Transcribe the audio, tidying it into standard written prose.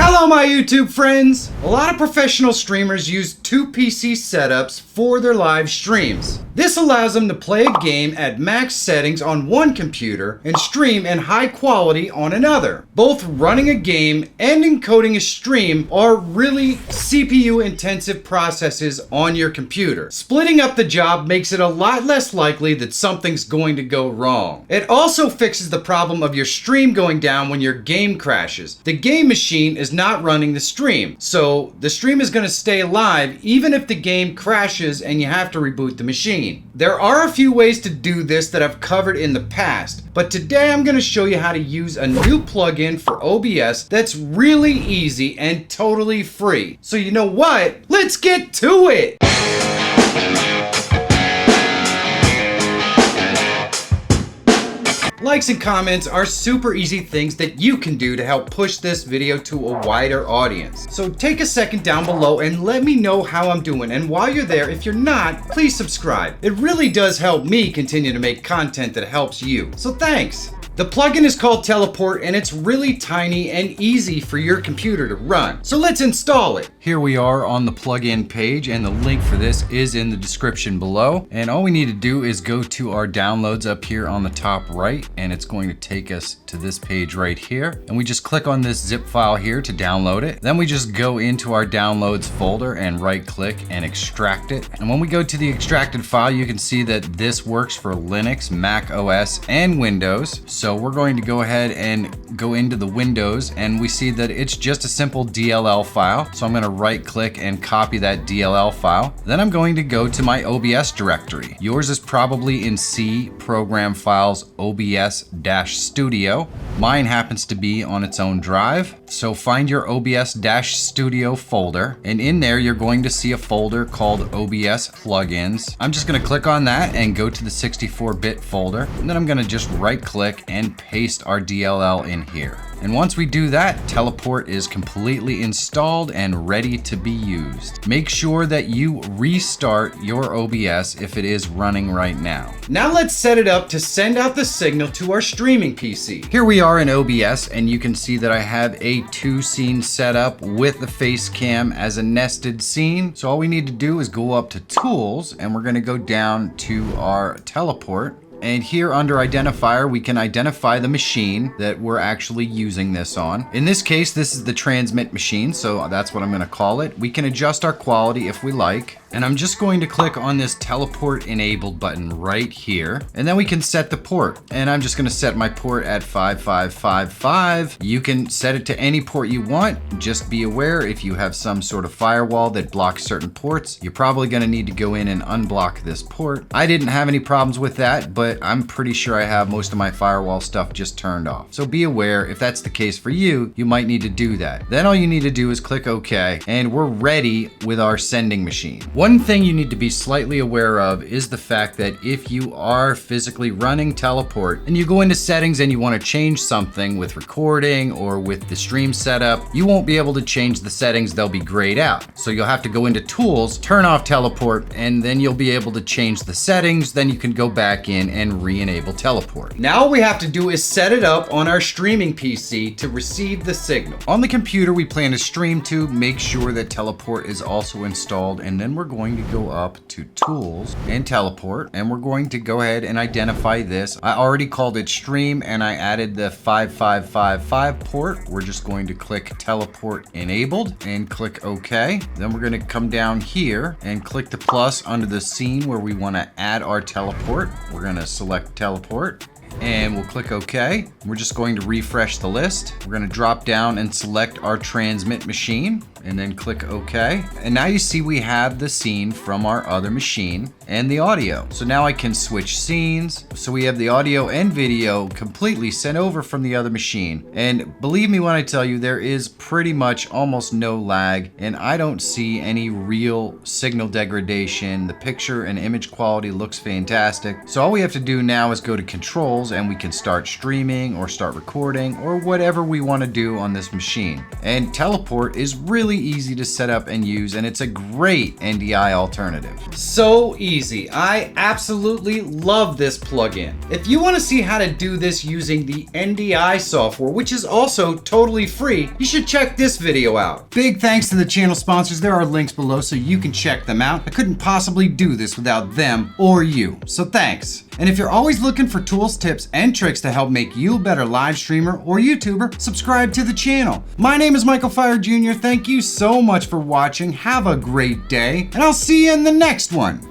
Hello my YouTube friends! A lot of professional streamers use two PC setups for their live streams. This allows them to play a game at max settings on one computer and stream in high quality on another. Both running a game and encoding a stream are really CPU intensive processes on your computer. Splitting up the job makes it a lot less likely that something's going to go wrong. It also fixes the problem of your stream going down when your game crashes. The game machine is not running the stream, so the stream is going to stay live even if the game crashes and you have to reboot the machine. There are a few ways to do this that I've covered in the past, but today I'm going to show you how to use a new plugin for OBS that's really easy and totally free. So you know what? Let's get to it! Likes and comments are super easy things that you can do to help push this video to a wider audience. So take a second down below and let me know how I'm doing. And while you're there, if you're not, please subscribe. It really does help me continue to make content that helps you. So thanks. The plugin is called Teleport and it's really tiny and easy for your computer to run. So let's install it. Here we are on the plugin page and the link for this is in the description below. And all we need to do is go to our downloads up here on the top right and it's going to take us to this page right here. And we just click on this zip file here to download it. Then we just go into our downloads folder and right click and extract it. And when we go to the extracted file, you can see that this works for Linux, Mac OS, and Windows. So we're going to go ahead and go into the Windows and we see that it's just a simple DLL file. So I'm going to right click and copy that DLL file. Then I'm going to go to my OBS directory. Yours is probably in C, Program Files, OBS-Studio. Mine happens to be on its own drive. So find your OBS-Studio folder and in there you're going to see a folder called OBS Plugins. I'm just going to click on that and go to the 64-bit folder. And then I'm going to just right click and paste our DLL in here. And once we do that, Teleport is completely installed and ready to be used. Make sure that you restart your OBS if it is running right now. Now let's set it up to send out the signal to our streaming PC. Here we are in OBS and you can see that I have a 2-scene setup with the face cam as a nested scene. So all we need to do is go up to Tools and we're gonna go down to our Teleport. And here under identifier, we can identify the machine that we're actually using this on. In this case, this is the transmit machine, so that's what I'm gonna call it. We can adjust our quality if we like. And I'm just going to click on this teleport enabled button right here. And then we can set the port. And I'm just gonna set my port at 5555. You can set it to any port you want. Just be aware if you have some sort of firewall that blocks certain ports, you're probably gonna need to go in and unblock this port. I didn't have any problems with that, but I'm pretty sure I have most of my firewall stuff just turned off. So be aware if that's the case for you, you might need to do that. Then all you need to do is click OK and we're ready with our sending machine. One thing you need to be slightly aware of is the fact that if you are physically running Teleport and you go into settings and you want to change something with recording or with the stream setup, you won't be able to change the settings, they'll be grayed out. So you'll have to go into Tools, turn off Teleport, and then you'll be able to change the settings. Then you can go back in and re-enable Teleport. Now all we have to do is set it up on our streaming PC to receive the signal. On the computer we plan to stream to, make sure that Teleport is also installed, and then we're going to go up to Tools and Teleport, and we're going to go ahead and identify this. I already called it Stream and I added the 5555 port. We're just going to click Teleport Enabled and click OK. Then we're going to come down here and click the plus under the scene where we want to add our teleport. We're going to select Teleport and we'll click OK. We're just going to refresh the list. We're going to drop down and select our transmit machine and then click OK. And now you see we have the scene from our other machine and the audio. So now I can switch scenes. So we have the audio and video completely sent over from the other machine. And believe me when I tell you, there is pretty much almost no lag and I don't see any real signal degradation. The picture and image quality looks fantastic. So all we have to do now is go to Control controls and we can start streaming or start recording or whatever we want to do on this machine. And Teleport is really easy to set up and use, and it's a great NDI alternative. So easy. I absolutely love this plugin. If you want to see how to do this using the NDI software, which is also totally free, you should check this video out. Big thanks to the channel sponsors. There are links below so you can check them out. I couldn't possibly do this without them or you, so thanks. And if you're always looking for tools, tips, and tricks to help make you a better live streamer or YouTuber, subscribe to the channel. My name is Michael Feyrer Jr. Thank you so much for watching. Have a great day, and I'll see you in the next one.